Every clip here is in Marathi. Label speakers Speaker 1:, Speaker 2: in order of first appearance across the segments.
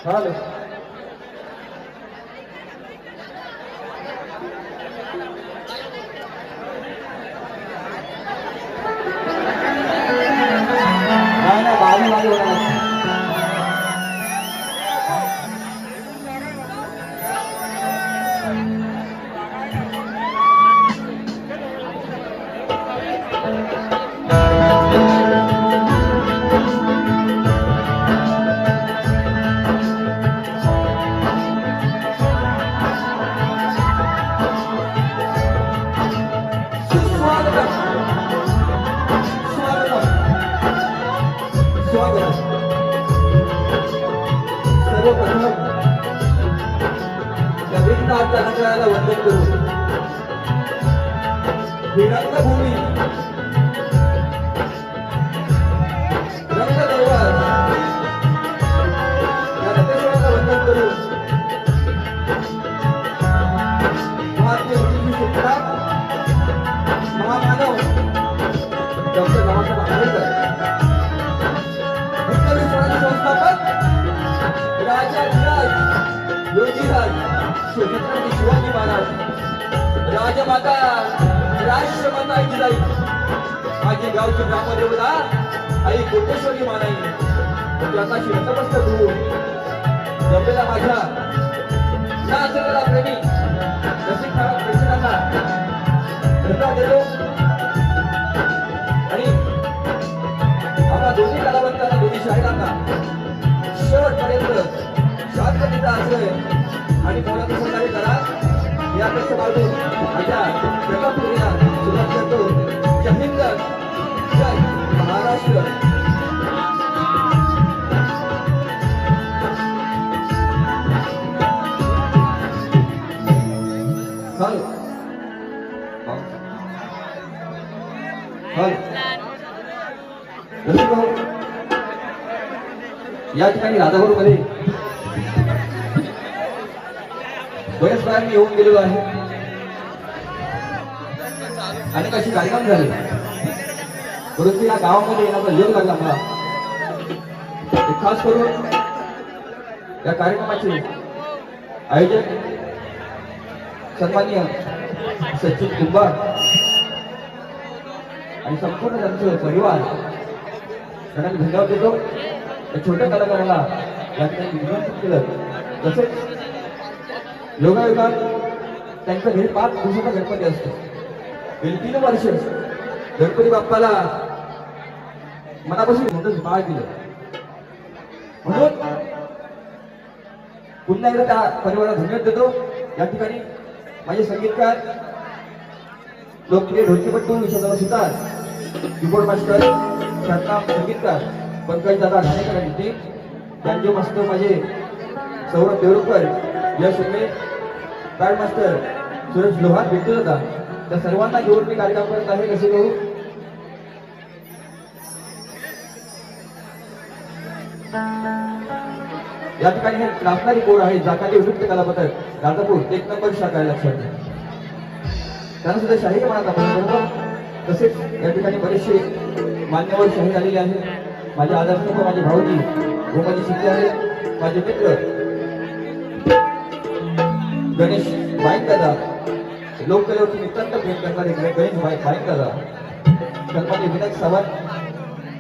Speaker 1: Halo. Mana baru lagi orang. सर्वप्रथम नवीनता नगराला वंदन करू. रंगभूमी रंगदरबार या नटेश्वराला वंदन करू. भारतीय शिक्षक महामानव डॉक्टर बाबासाहेब आंबेडकर संस्थापक राजाधिराज योगीराज छत्रपती शिवाजी महाराज राजमाता राष्ट्रमाता जिजाई माझी गावची ग्रामदेवता आई कोटेश्वरी मानाई त्याचा शिरतमस्तक होऊन जमलेला माझ्या या आचरणाला प्रेमी रसिका प्रेक्षकांना धन्यवाद देतो आणि आम्हा दोन्ही कलावंतांना दोन्ही शाहिरांना शेवटपर्यंत शांततेचा आश्रय आणि कोणाचं सहकार्य करा या अपेक्षा बाळगून माझ्या प्रतापपुरीला सुरुवात करतो. जय हिंद, जय महाराष्ट्र. हॅलो हॅलो या ठिकाणी राधापूर मध्ये बरेच वेळा मी येऊन गेलेलो आहे. अनेक अशी कार्यक्रम झाले परंतु या गावामध्ये येण्याचा योग लागला मला. खास करून या कार्यक्रमाचे आयोजक सन्माननीय सचिन कुंभार आणि संपूर्ण त्यांचं परिवार त्यांना मी धन्यवाद देतो. छोट्या कलाकाराला या ठिकाणी विनंती केलं. तसेच योगायोगात त्यांच्या घरी 5 दिवसाचा गणपती असतो. गेली 3 वर्ष गणपती बाप्पाला मनापासून मोठं माळ दिलं. म्हणून पुन्हा एकदा त्या परिवाराला धन्यवाद देतो. या ठिकाणी माझे संगीतकार लोकप्रिय ढोलकीपट्टू विशालदादा सुतार, कीबोर्ड मास्टर ख्यातनाम संगीतकार पंकज दादा घाणेकर आणि टीम, त्यांचे मास्टर माझे सौरभ देवरुखकर, यश उमे, बँड मास्टर सुरेश लोहार, बिट्टू दादा, त्या सर्वांना घेऊन मी कार्यक्रम करत आहे. कसे करू या ठिकाणी हे नाचणारी कोर आहे जाकाली नृत्य कला पथक राजापूर 1 नंबर शाखा आहे, लक्षात घ्या. त्यांना सुद्धा शाहीर म्हणत आपण करतो. तसेच या ठिकाणी बरेचसे मान्यवर शाहीर आलेले आहेत. माझे आदर्श माझे भाऊजी गोमाजी शिंदे आहेत. माझे मित्र गणेश बाईक दादा, लोककलेवरती नितांत प्रेम करणारे गणेश बाईक दादा, सन्माननीय विनायक सावंत,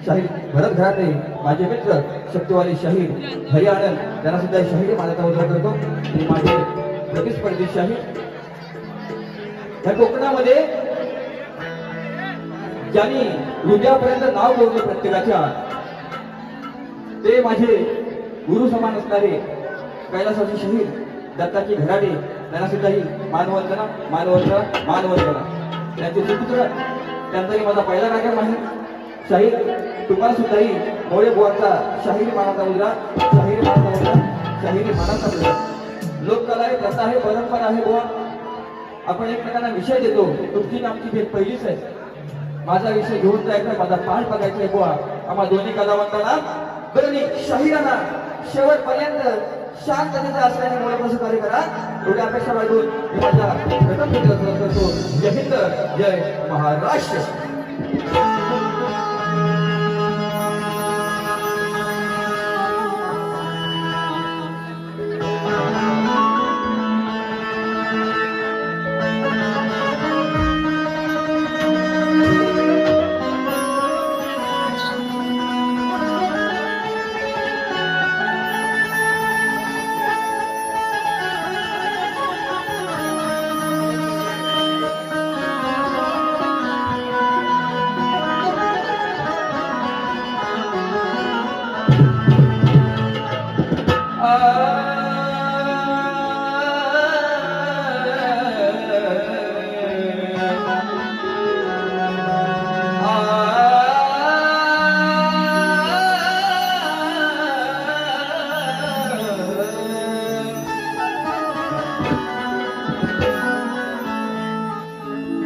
Speaker 1: शाहीर भरत घराटे, माझे मित्र शक्तिवाली शाहीर हरी आनंद, त्यांना सुद्धा शाहीर मानाचा उल्लेख करतो. आणि माझे प्रतिस्पर्धी शाहीर या कोकणामध्ये ज्यांनी हृदयापर्यंत नाव जोडले प्रत्येकाच्या, ते माझे गुरु समान असणारे कैलासाची शाहीर दत्ताची घराडे, त्यांना सुद्धाही मानवंदना मानवंदना मानवंदना. त्यांचे सुपुत्र त्यांचाही माझा पहिला कार्यक्रम आहे. शाहीर तुम्हाला सुद्धाही मोळे बुवांचा शाहिरी मानाचा मुलगा, शाहिरी मानाचा मुलगा, शाहिरी मानाचा मुलगा. लोककला आहे, प्रथा आहे, परंपरा आहे बुवा. आपण एकमेकांना विषय देतो. तुमची आणि आमची भेट पहिलीच आहे. माझा विषय घेऊन जायचा आहे, माझा पाठ बघायचा आहे बुवा. आम्हा दोन्ही कलावंतांना दोन्ही शाहिरांना शेवटपर्यंत शांततेचा असल्याने मुळे सहकार्य करा. एवढी अपेक्षा बाळगून मी माझ्या प्रथम भेटीला करतो. जय हिंद, जय महाराष्ट्र.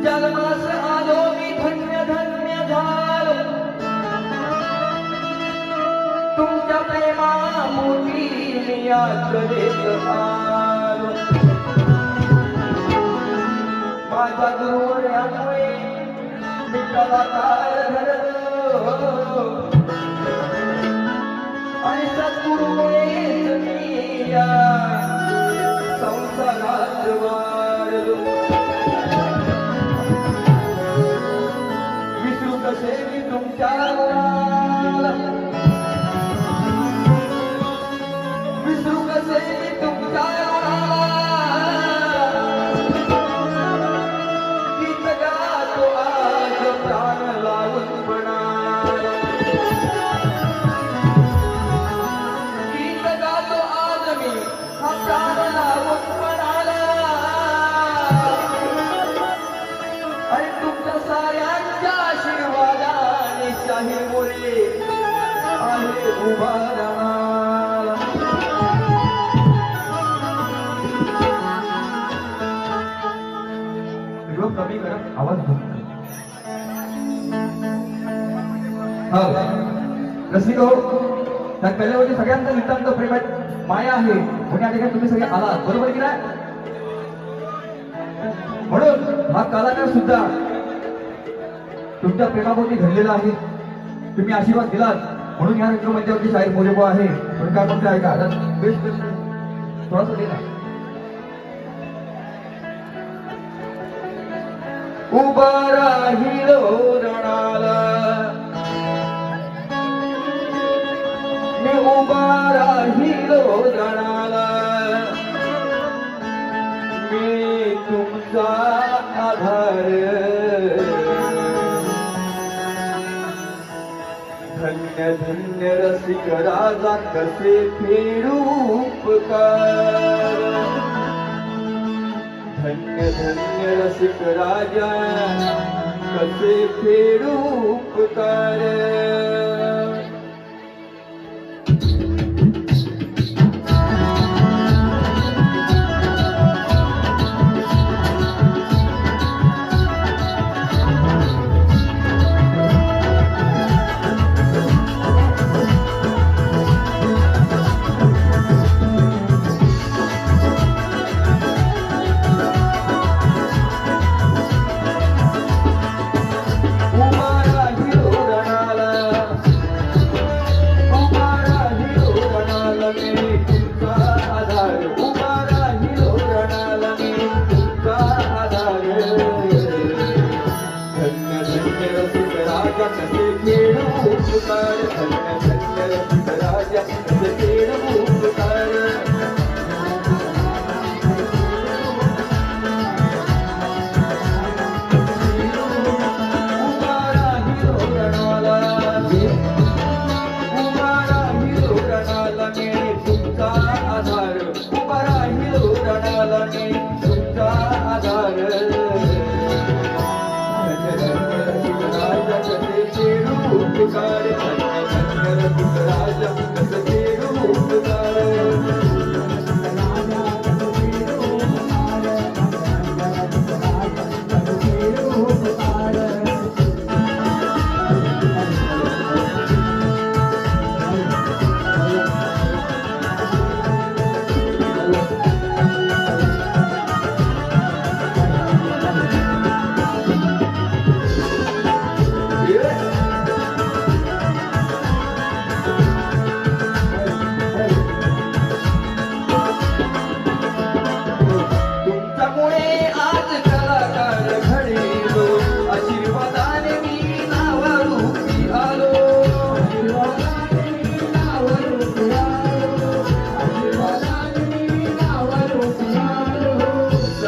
Speaker 1: जन्मास आलो मी धन्य धन्य झालो तुमच्या प्रेमापोटी मी याचनेत आलो. माझ्या गुरुवर्यामुळे मी कलाकार घडलो आणि सद्गुरुमुळेच मी या संसारात वाढलो. कसे मी तुमच्या गुणाला विसरू कसे मी तुमच्या गीत गातो आज प्राण लावून म्हणाला. गीत गातो आज मी हा प्राण लावून म्हणाला. आणि तुमच्या साऱ्यांच्या आशीर्वादाने शाहीर मोरे आहे उभा राहणार. रोग कमी करा, आवाज रसिक हो. त्या पहिल्यावरती सगळ्यांचा नितांत प्रेम आहे, माया आहे. म्हणून या ठिकाणी तुम्ही सगळे आलात, बरोबर की नाही? म्हणून हा कलाकार सुद्धा तुमच्या प्रेमापोटी घडलेला आहे. तुम्ही आशीर्वाद दिलात म्हणून या रंगमंचावरती शाहीर मोरेबुवा आहे. पण काय म्हणते ऐका, बेस्ट थोडासा दे ना. उभा राहिलो रणाला मी, उभा राहिलो रणाला मी तुमचा आधार. धन्य धन्य रसिक राजा कसे फेडू उपकार. धन्य धन्य रसिक राजा कसे फेडू उपकार. उभा राहिलो रणाला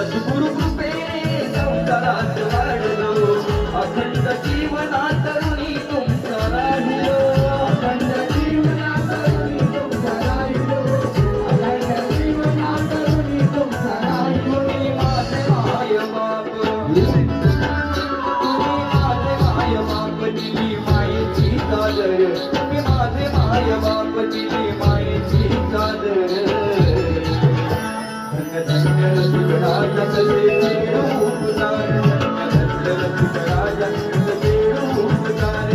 Speaker 1: सद्गुरु कृपेने संसारात वाढलो, अखंड जीवनात ऋणी तुमचा राहिलो, अखंड जीवनात ऋणी तुमचा राहिलो, अखंड जीवनात ऋणी तुमचा राहिलो. तुम्ही माझे माय बाप, तुम्ही माझे माय बाप, दिली मायेची चादर, तुम्ही माझे माय बाप, दिली मायेची चादर. धन्य धन्य रसिकराजा कसे उपकार, धन्य धन्य रसिकराजा कसे उपकार.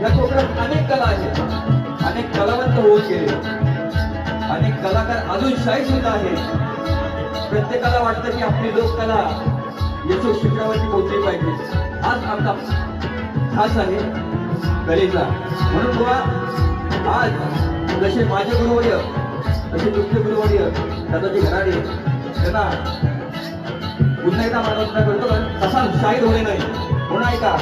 Speaker 1: या कोकणात अनेक कला आहेत, अनेक कलावंत होऊन गेले, अनेक कलाकार अजून शाही सुद्धा आहेत. प्रत्येकाला वाटतं की आपली लोककला यशो शिखरावरती पोहोचली पाहिजे. आज आमचा खास आहे कलेचा. म्हणून बुवा आज जसे माझे गुरुवर्य तसे तुमचे गुरुवर्य दादाजी घराडे त्यांना पुन्हा एकदा मानवता करतो, पण तसा शाहीर होणे नाही. म्हणून ऐका,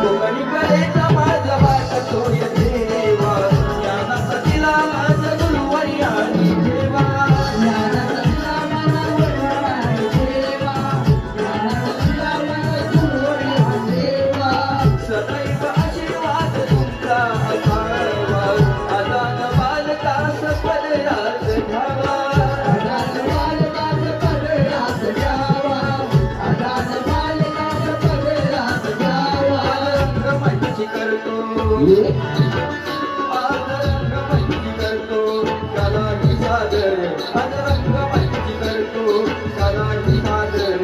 Speaker 1: कोकणी कलेचा माझा वाटतोय देवा, ज्ञानाचा दिला माझा गुरुवर्य आणि देवा, ज्ञानाचा दिला माझा गुरुवर्य आणि देवा, ज्ञानाचा दिला माझा गुरुवर्य आणि देवा. सदैव आशीर्वाद तुमचा असावा, अदान बालकास पदरात घ्यावा, अदान बालकास पदरात घ्यावा, अदान बालकास पदरात घ्यावा. रंगमंची करतो, आज रंगमंची करतो, कलाही सादर, आज रंगमंची करतो, कलाही सादर.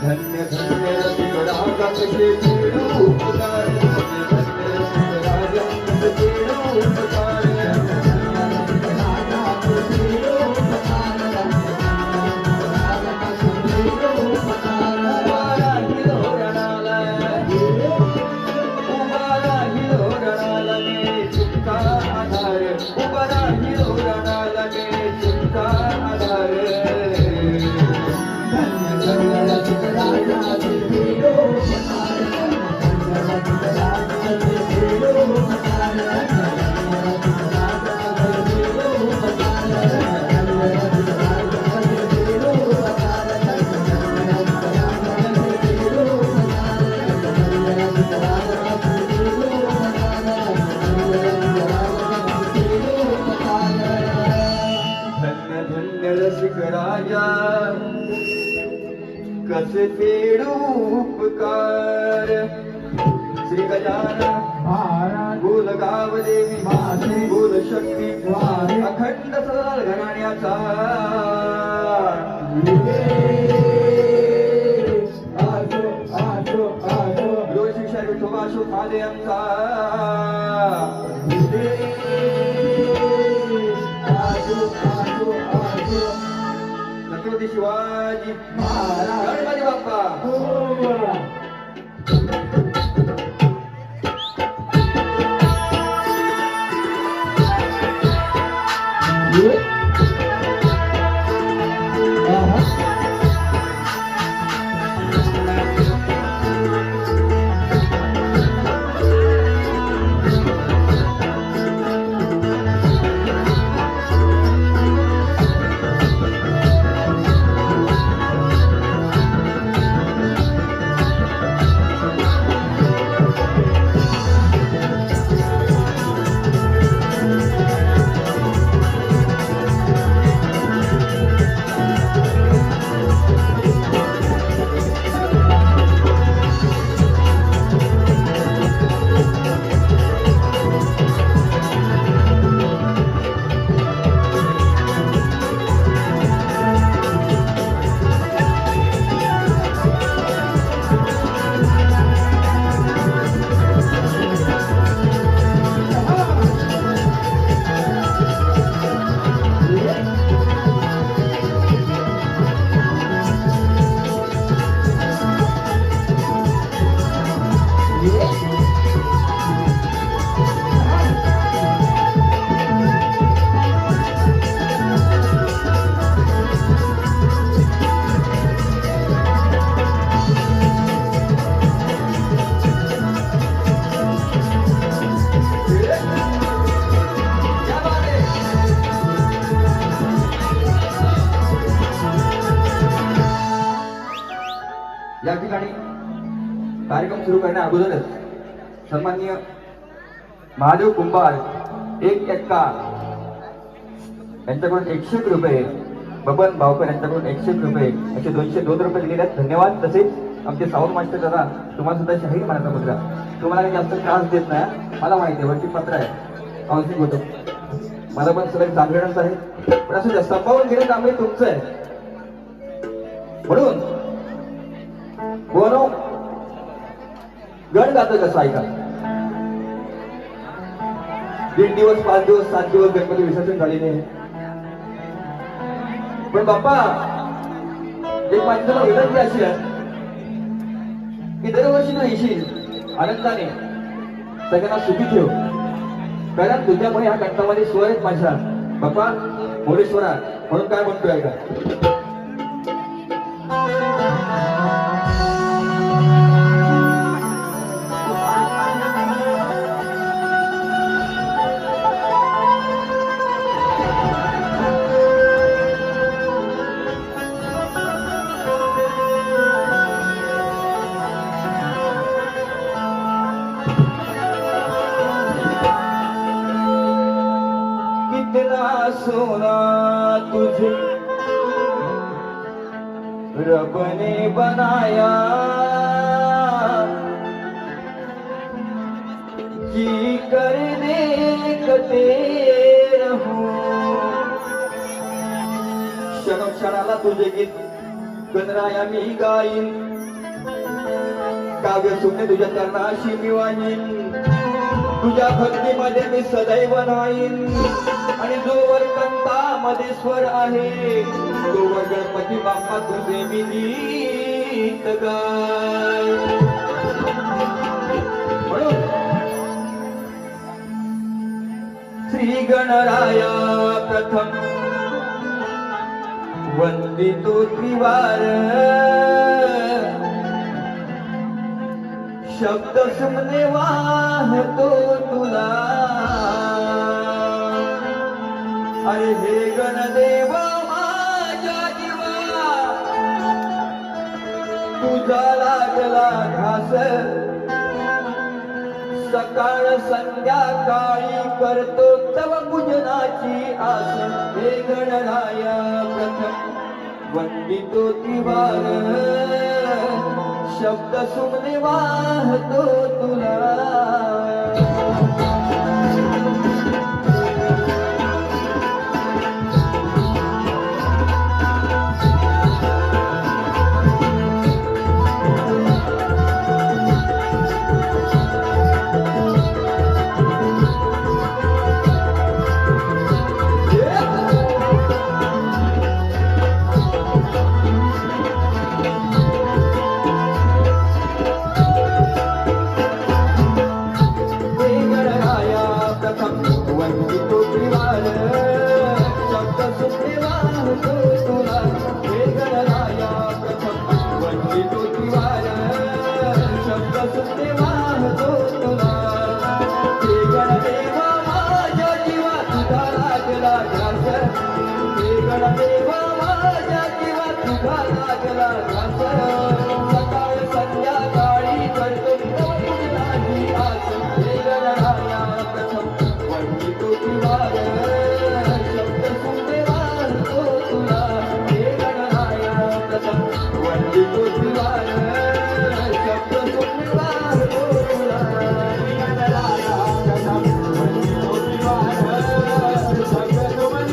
Speaker 1: धन्य धन्य रसिकराजा कसे फेडू उपकार, धन्य रसिकराजा कसे फेडू उपकार. राजा कसे फेडू उपकार. श्री गजानन बोल गाव देवी माझे, बोल शक्ती अखंड सदाल घराण्याचा. आजो आजो आजो रोज शिक्षा विठोबा शोध आले आमचा. आजो आजो आजो छत्रपती शिवाजी महाराज, गणपती बाप्पा. कार्यक्रम सुरू करण्या अगोदरच सन्माननीय महादेव कुंभार एक एक्का यांच्याकडून 101 रुपये, बबन भावकर यांच्याकडून 101 रुपये, असे 202 रुपये दिलेले आहेत. धन्यवाद. तसेच आमचे साऊंड मास्टर दादा, तुम्हाला सुद्धा शाहीर मानाचा मुद्रा. तुम्हाला काही जास्त त्रास देत नाही, मला माहिती आहे. वरती पत्र आहे, काउन्सिलिंग होतं. मला पण सगळं जांभळच आहे, पण असं जास्त संपावून घेणं काम तुमचं आहे. म्हणून बोनो गण गातं कसं ऐका. 3 दिवस 5 दिवस 7 दिवस गणपती विसर्जन झालेले आहे. पण बाप्पा एक माझी विनंती अशी आहे की दरवर्षी तू येशील आनंदाने, सगळ्यांना सुखी ठेव. कारण तुझ्यामुळे ह्या कंठामध्ये स्वर आहेत माझ्या बाप्पा मोरेश्वरा. म्हणून काय म्हणतोय का, सोना तुझे रब ने बनाया, जी कर देखते रहूं. क्षणोक्षणाला तुझे गीत गणराया मी गाईन, काव्य सुने तुझ्या कर्णाशी मी वाहीन. तुझ्या भक्तीमध्ये मी सदैव राहीन. आणि जोवर कंठामध्ये स्वर आहे तोवर गणपती बाप्पा तुझे मी गीत गाय. म्हणून श्री गणराया प्रथम वंदितो त्रिवार, शब्द सुमने वाहतो तुला. अरे हे गणदेव माझ्या जीवा, तुझा लागला घास. सकाळ संध्याकाळी करतो तव पूजनाची आस. हे गणराया प्रथम वंदितो त्रिवार, शब्द सुमने वाहतो तुला. सकाळ संध्याकाळी करतो पूजनाची आस. हे गणराया प्रथम वंदितो त्रिवार, शब्द सुमने वाहतो तुला. हे गणराया प्रथम वंदितो त्रिवार, शब्द सुमने वाहतो तुला. हे गणराया प्रथम वंदितो त्रिवार, शब्द सुमने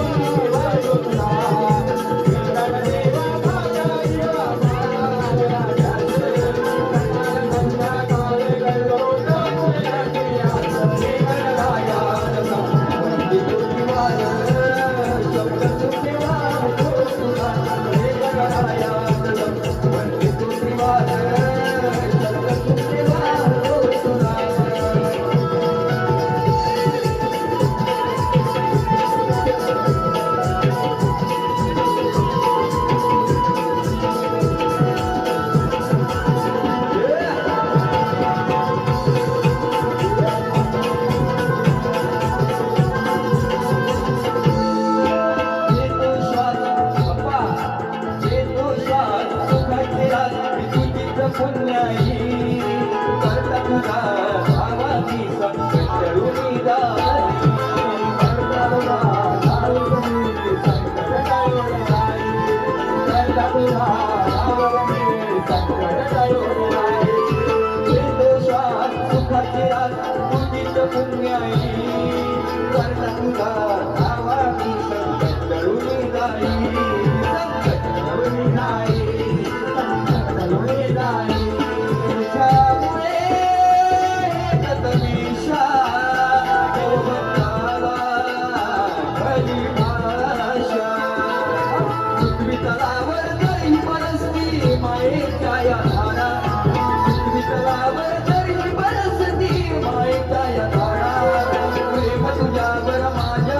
Speaker 1: निर्दोषात सुखाचे रात तुझीच पुण्याई करता तुला धावा मी संकट टळून जाई संकट टळून जाई संकट टळून जाई तुझ्यामुळे येतात विषा देवताला खरी भाषा पृथ्वी तलावर जरी परसती मायेच्या या धारा पृथ्वी तलावर जरी परसती मायेच्या या धारा प्रेम तुझ्यावर माझ्या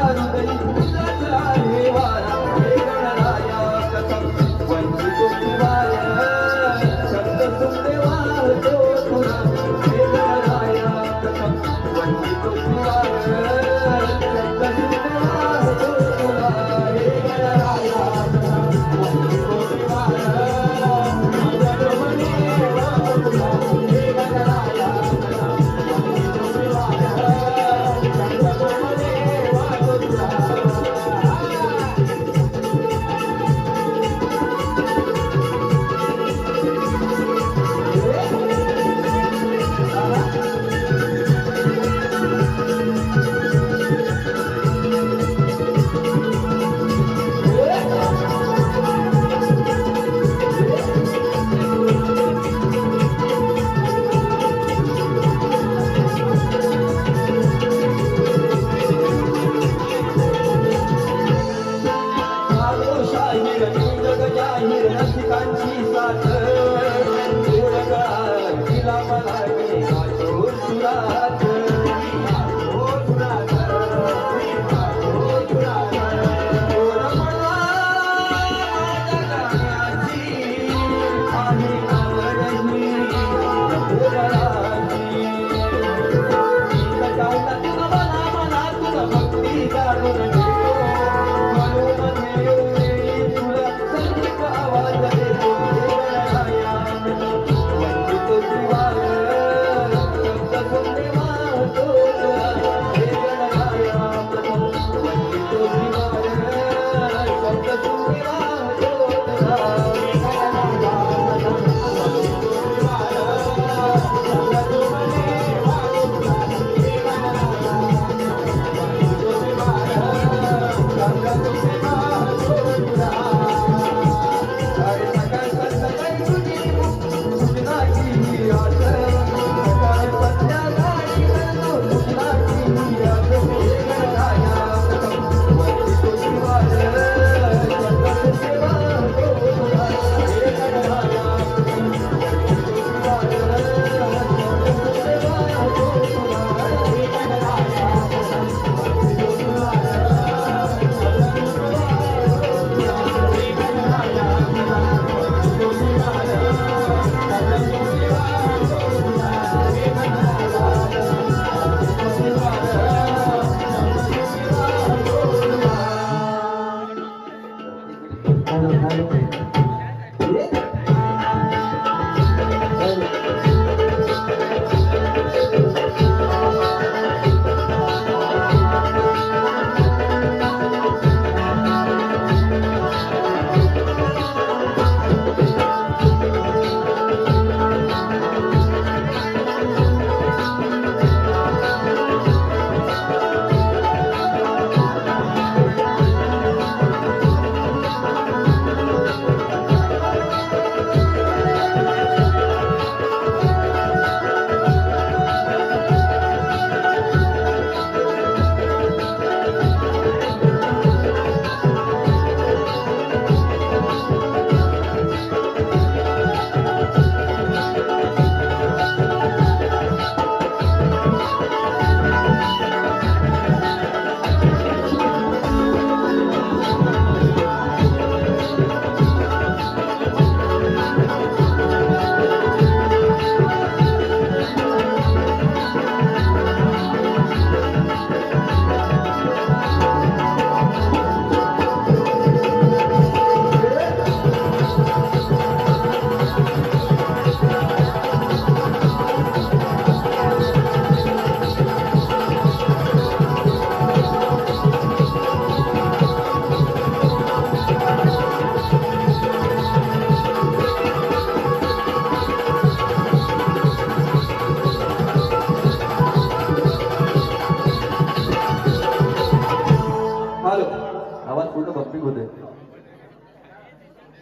Speaker 1: आवाज पूर्ण बंपिंग होतोय.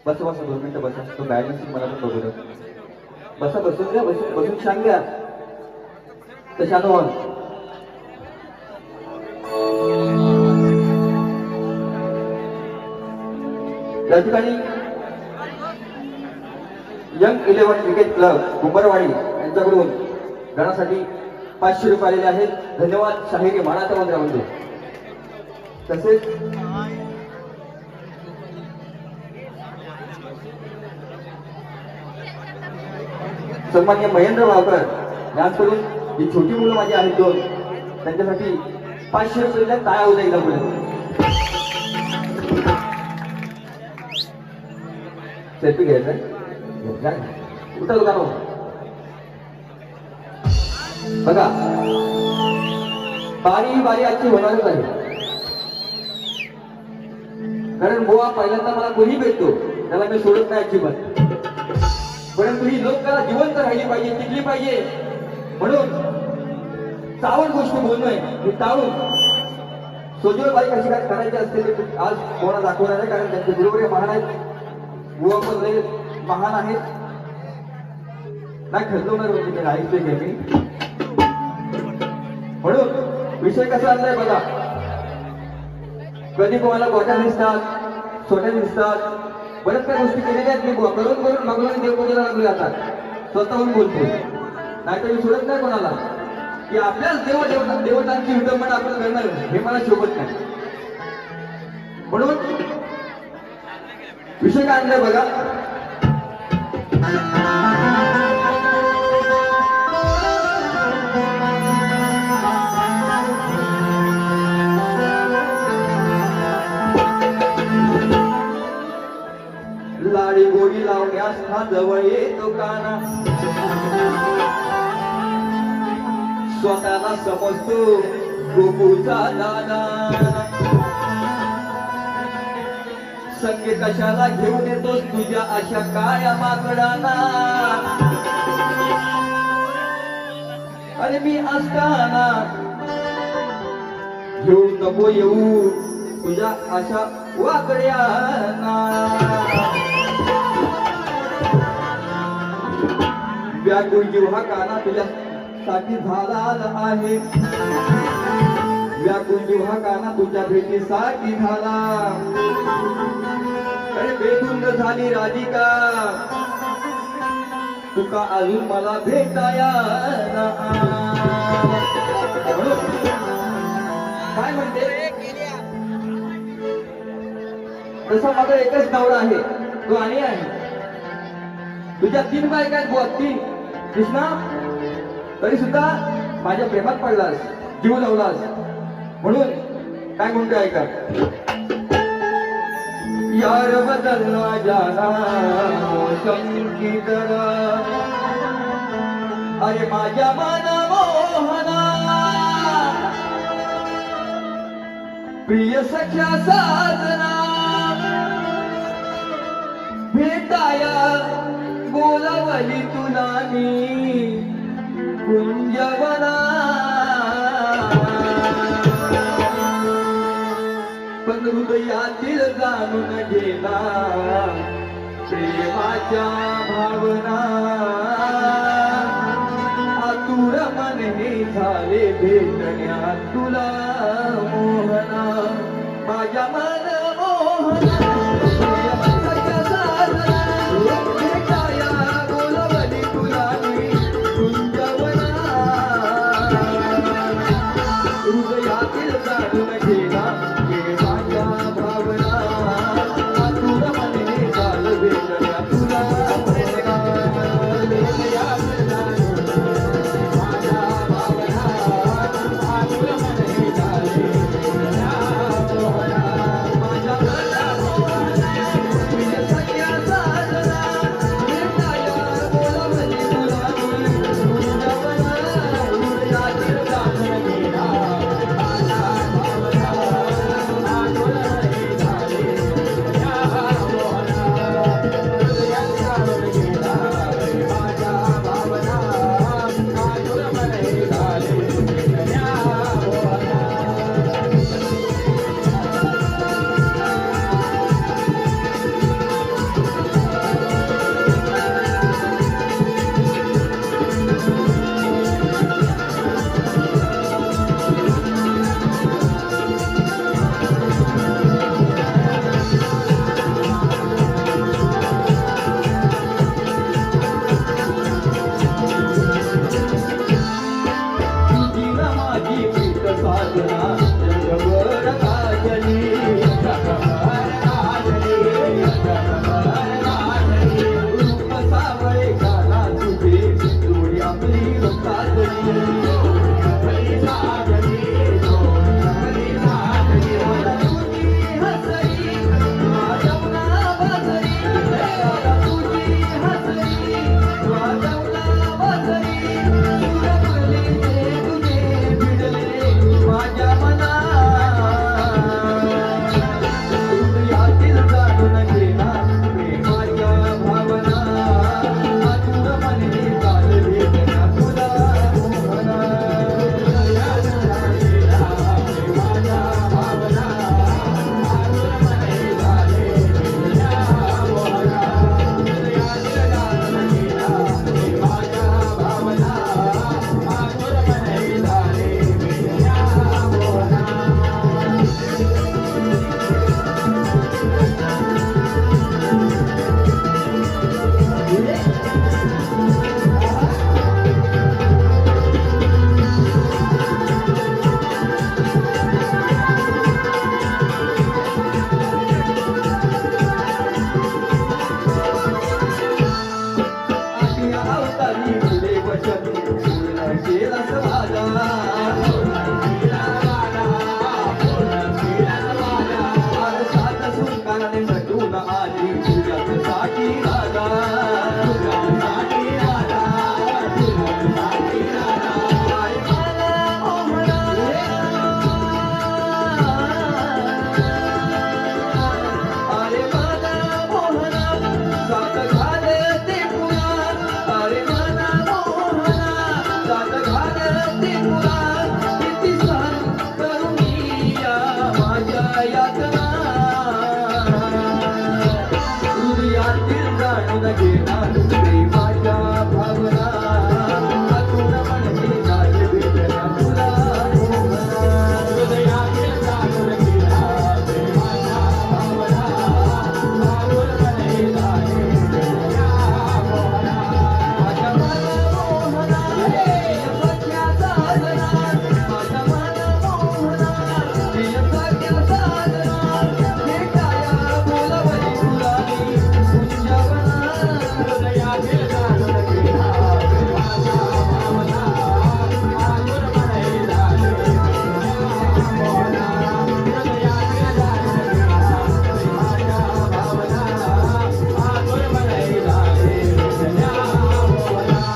Speaker 1: बसा बसा 2 मिनिटं बसा. तो बॅलन्स मला पण बघू दे. बसा बसून घ्या. बसून शांत घ्या. तर शांत व्हा. या ठिकाणी यंग 11 क्रिकेट क्लब कुंभारवाडी यांच्याकडून गणासाठी 500 रुपये आलेले आहेत. धन्यवाद शाहिरी मानाच्या मंदिरामध्ये. तसेच सन्मान्य महेंद्र भावकर यांच्याकडून ही छोटी मुलं माझी आहेत 2, त्यांच्यासाठी 500 रुपये टाळ्या होत्या एकदा पुढे. सेल्फी घ्यायचा उठल का बघा. बारी आजची होणारच आहे. कारण बुवा पहिल्यांदा मला कोणी भेटतो त्याला मी सोडत नाही अजिबात. परंतु ही लोककला जिवंत राहिली पाहिजे, टिकली पाहिजे म्हणून चावट गोष्ट बोलणोय मी टाळून सोजवळ बाई कशी काय करायची असते ते आज कोणा दाखवणार आहे. कारण त्यांचे बरोबर महान आहेत. बुवा पण लय महान आहेत. नाही खर्चवणार होते ते आयुष्य घ्यावी. म्हणून विषय कसा आणलाय बघा. कधी कोणाला गोट्या दिसतात, सोन्या दिसतात, बऱ्याच काही गोष्टी केलेल्या आहेत. मी करून भगवान देवपूजेला लागले जातात. स्वतःहून बोलतो. नाहीतर मी सोडत नाही कोणाला की आपल्याच देवतांची विडंबना आपण करणार हे मला शोभत नाही. म्हणून विषय काय आणलाय बघा. लाडी गोडी लावण्यास हा जवळ येतो काना. स्वतःला समजतो गोकुळचा दादा. संगे कशाला घेऊन येतोस तुझ्या अशा काळ्या माकडांना. अरे मी असताना घेऊन नको येऊ तुझ्या अशा वाकड्यांना. व्याकुळ जीव हा काना तुझ्यासाठी झाला आहे. व्याकुळ जीव हा काना तुझ्या भेटीसाठी झाला. अरे बेधुंद झाली राधिका तुका अजून मला भेटाया. काय म्हणते तसा माझा एकच नवरा आहे तो आणि आहे. तुझ्या 3 बायका आहेत बुवा 3 कृष्णा. तरी सुद्धा माझ्या प्रेमात पडलास, जीव लावलास. म्हणून काय म्हणतो ऐका. यार बदलना जाना संगीतर. अरे माझ्या मन मोहना प्रिय सख्या साधना. भेटाया बोलावली तुला मी कुंजवना. पण हृदयातील जाणून गेला प्रेमाच्या भावना. आतुर मन हे झाले भेटण्या तुला मोहना. माझ्या मन मोहना हृदयातील जाणून गेला प्रेमाच्या भावना. आतुर मने झालं भेटण्या तुला मोहना. माझ्या भावना आतुर मने झाले भेटण्या मोहना. प्राणाने नटून आली तुझ्यासाठी राधा, तुझ्यासाठी राधा, तुझ्यासाठी राधा. अरे मला मोहना सात घालते पुरा, अरे मला मोहना सात घालते पुरा. किती सहन करू मी या माझ्या यातना, हृदयातील जाणून घेणार प्रेमाच्या भावना. आतून म्हणते माझे वेदना तुला मोहना, हृदयातील जाणून घेणार प्रेमाच्या भावना. आतून म्हणते माझे वेदना मोहना. माझ्या मला मोहना प्रिय सख्या साधना, माझ्या मला मोहना प्रिय सख्या साधना. भेटाया बोलवली तुला मी कुंजवना, हृदयातील जाणून घेणार प्रेमाच्या भावना. आतून म्हणते माझे वेदना मोहना, हृदयातील जाणून घेणार प्रेमाच्या भावना. आतून म्हणते माझे वेदना मोहना.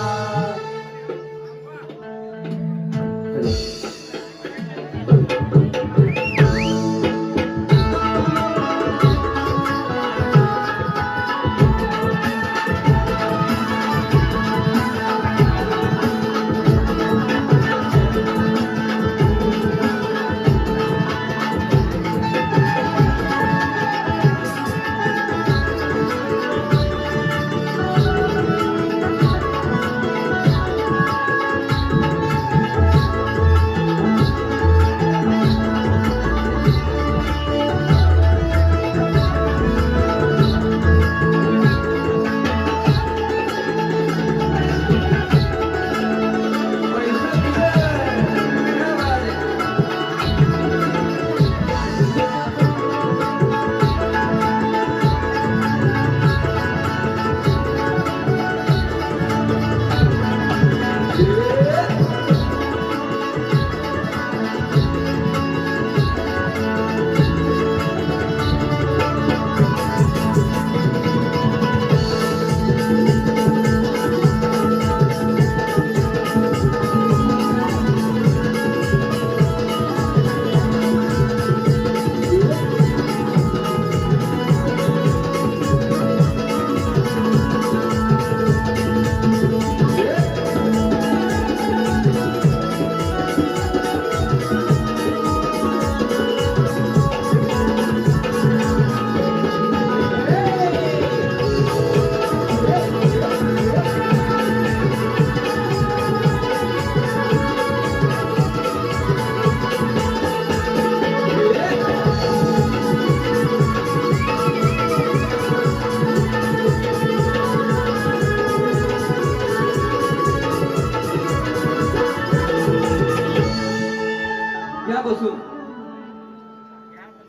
Speaker 1: या बसून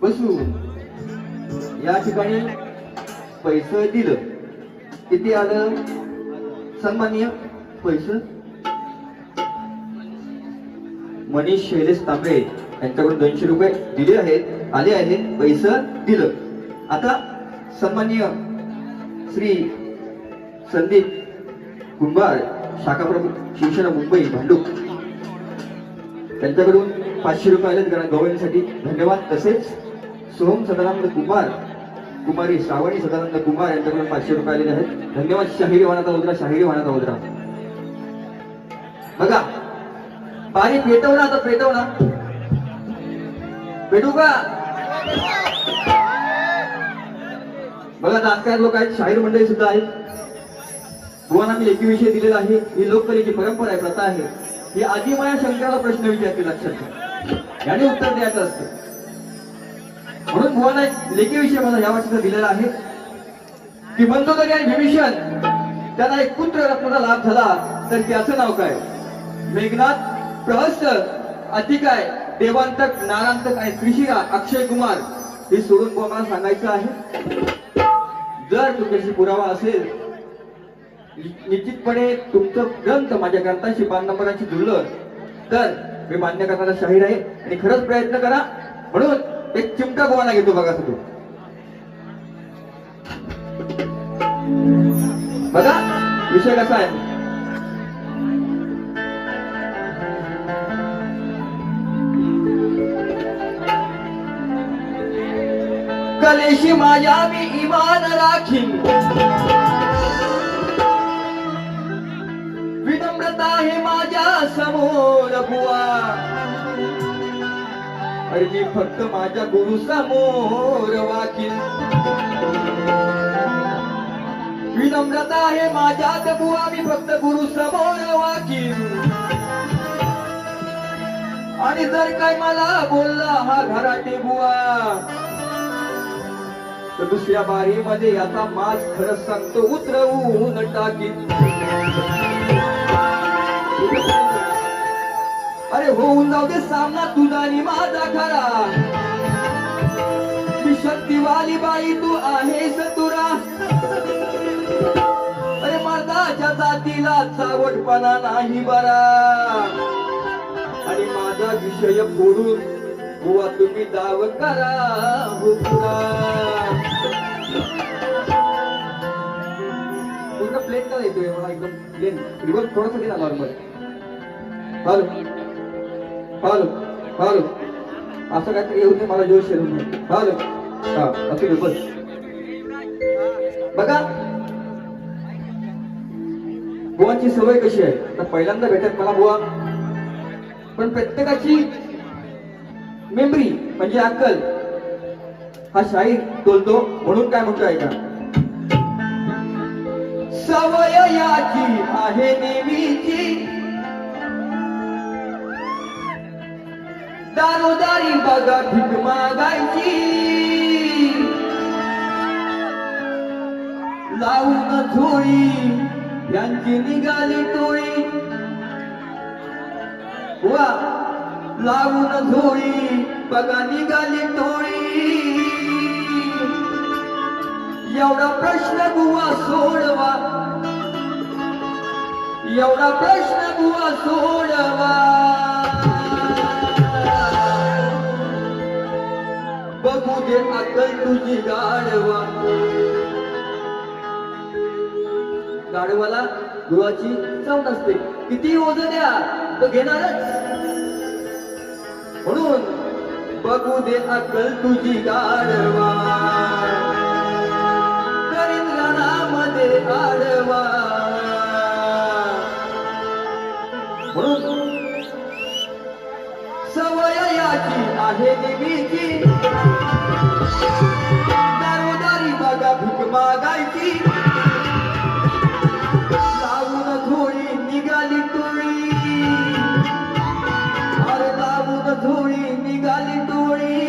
Speaker 1: बसू. या ठिकाणी पैसे दिलं, किती आलं सन्माननीय पैसे? मनीष शैलेश तांबे यांच्याकडून 200 रुपये दिले आहेत, आले आहेत, पैसे दिलं. आता सन्माननीय श्री संदीप कुंभार शाखा प्रमुख शिवसेना मुंबई भांडूप त्यांच्याकडून 500 रुपये आलेत गवळणीसाठी, धन्यवाद. तसेच सोहम सदानंद कुमार, कुमारी श्रावणी सदानंद कुमार यांच्याकडून 500 रुपये आलेले आहेत, धन्यवाद. शाहिरी वाणाचा उजरा, शाहिरी वाणाचा उजरा. बघा पाणी पेटव ना, आता पेटव ना, पेटू का? बघा नाटककार लोक आहेत, शाहीर मंडळी सुद्धा आहेत. भुवनांनी लेखीविषयी दिलेला आहे. ही लोककलेची परंपरा आहे, प्रथा आहे. ही आदिमाया शंकराला प्रश्न विचारते, लक्षात ठेवा, याने उत्तर द्यायचं असतं. म्हणून भुवना लेखीविषयी मला या वर्षीचा दिलेला आहे की मंदोदरी आणि भीमसेन त्यांना एक पुत्र रत्नाचा लाभ झाला, तर त्याचं नाव काय? मेघनाथ, प्रहस्त, अतिकाय, देवांतक, नारांतक आणि त्रिशिरा अक्षय कुमार. हे सोडून मला सांगायचं आहे, जर तुमच्याशी पुरावा असेल, निश्चितपणे तुमचं ग्रंथ माझ्या ग्रंथांशी 5 नंबरांची जुळलं तर मी मान्य करणारा शाहीर आहे. आणि खरंच प्रयत्न करा. म्हणून एक चिमटा गोवाना घेतो बघा. तुम्ही बघा विषय कसा आहे. कलेशी माझ्या मी इमान राखीन, विनम्रता हे माझ्या समोर बुवा. अरे मी फक्त माझ्या गुरु समोर वाकीन, विनम्रता हे माझ्यात बुवा. मी फक्त गुरु समोर वाकीन. आणि जर काय मला बोलला हा घराटे बुवा, तर दुसऱ्या बारीमध्ये याचा मास खरंच सांगतो उतरवून टाकीन. अरे होऊन जाऊ दे सामना तुझा आणि माझा खरा. मी शक्तिवाली बाई तू आहेस तुरा. अरे मर्दाच्या जातीला चावटपणा नाही बरा. आणि माझा विषय फोडून बुवा तुम्ही दाव करा हो पुरा. पूर्ण प्लेन का येतोय मला एकदम प्लेन. रिवर्स थोडासा दिला नॉर्मल. हॅलो हॅलो हॅलो असं काहीतरी येऊ दे मला जोश येऊ नये. हॅलो हा असू दे बस. बघा बुवांची सवय कशी आहे. तर पहिल्यांदा भेटत मला बुवा, पण प्रत्येकाची मेमरी म्हणजे अक्कल हा शाहीर बोलतो. म्हणून काय म्हणतो ऐका. सवय याची आहे नेहमीची, दारोदारी बघा भीक मागायची. लावून झोळी यांची निघाली टोळी. वा लावून झोळी बघा निघाली टोळी. एवढा प्रश्न बुवा सोडवा, एवढा प्रश्न बुवा सोडवा. बघू दे अक्कल तुझी गाढवा. गाढवाला गुळाची चव नसते. किती ओझं द्या तो घेणारच. म्हणून बघू दे अक्कल तुझी गाढवा. करिंद्रनामध्ये आडवा. म्हणून सवय याची आहे नेहमीची, दारोदारी बघा भीक मागायची. लावून झोळी निघाली टोळी. अरे लावून झोळी निघाली टोळी.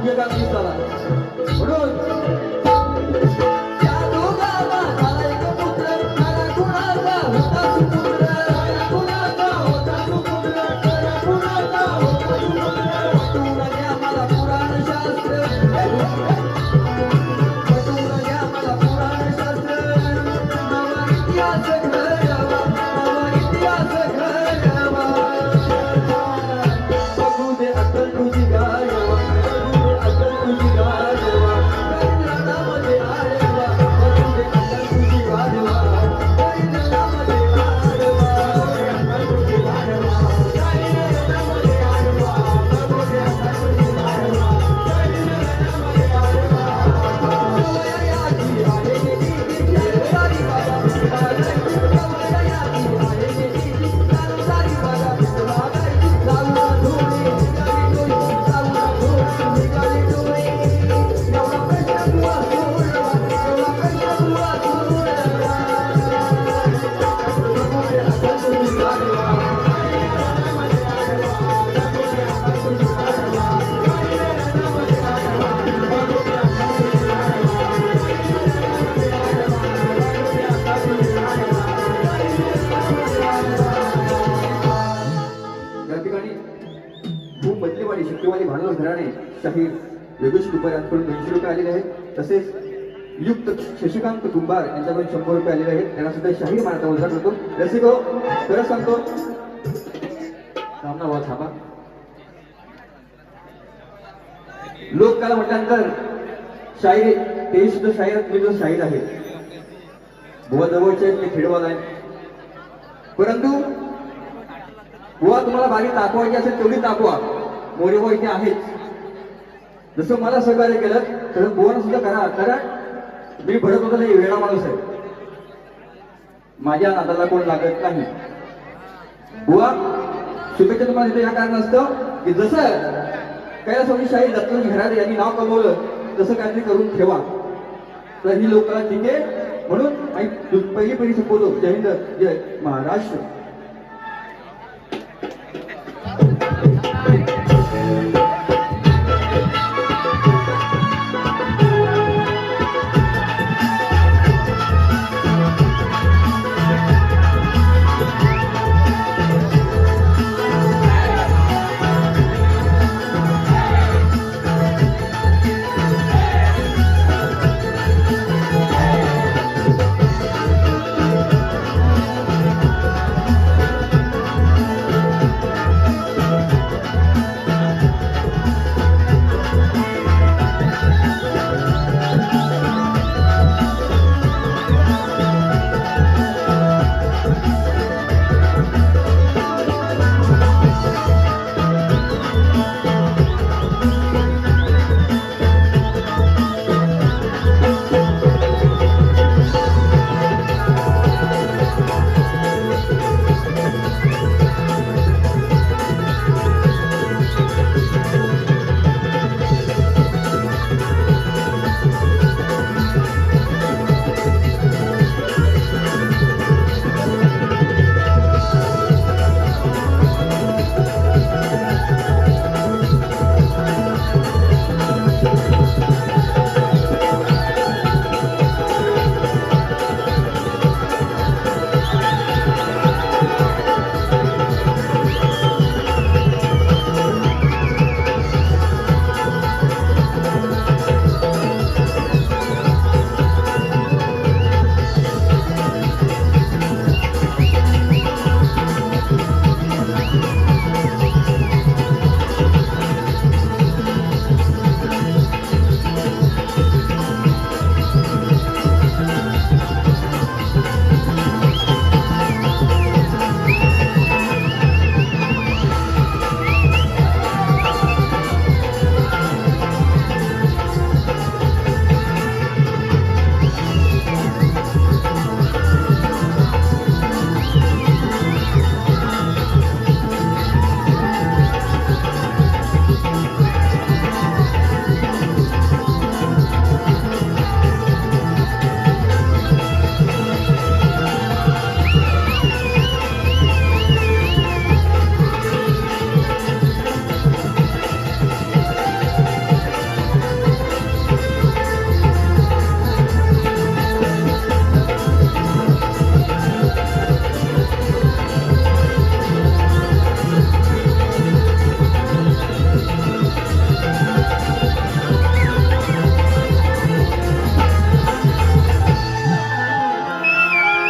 Speaker 1: योग्य काम दिसला म्हणून या दोघांना झाला एक पुत्र खरा गुणाचा होता सुपुत्र खरा गुणाचा होता सुपुत्र खरा गुणाचा होता सुपुत्र पटवून द्या मला पुराण शास्त्र पटवून द्या मला पुराण शास्त्र नवा इतिहास घडावा नवा इतिहास घडावा बघू दे अक्कल तुझी गायवा बघू दे अक्कल तुझी गायवा रंगणामध्ये आडवा बघू दे अक्कल तुझी गायवा रंगणामध्ये आडवा अक्कल तुझी गायवा रंगणामध्ये आडवा बघू दे अक्कल तुझी गायवा रंगणामध्ये आडवा कवयाची आहे गेली सारी बाबा कवयाची आहे गेली सारी बाबा जाऊन धुळे निघाली डोळे एवढा प्रश्न तुला सोडला एवढा प्रश्न तुला सोडला बघू दे अक्कल तुझी गायवा या ठिकाणी खूप मजलीवाडी शक्तिवादी भांडवल घराणे शाहीर योगेश कुंभार यांच्याकडून 200 रुपये आलेले आहेत तसेच युक्त शशिकांत कुंभार यांच्याकडून 100 रुपये आलेले आहेत त्यांना सुद्धा शाहीर मानाचा मुद्रा करतो रसिको खरं सांगतो थांबा थांबा लोककला म्हटल्यानंतर शाहीर ते सुद्धा शाहीर मी जो शाहीर आहे बुवा जवळचे मी खेडवाला आहे परंतु बुवा तुम्हाला बारी दाखवायची असेल तेवढी दाखवा मोरे बुवा इथे आहेच जसं मला सहकार्य केलं तसं बुवानं सुद्धा करा कारण मी भरत होता नाही वेळा माणूस आहे माझ्या नादाला कोण लागत नाही बुवा शुभेच्छा तुम्हाला देतो या कारण असतं की जसं कैलासवासी शाहीर दत्तजी घराडे यांनी नाव कमवलं तसं काहीतरी करून ठेवा तर ही लोककला ठीक आहे म्हणून पहिली पिढी संपवतो जय हिंद जय महाराष्ट्र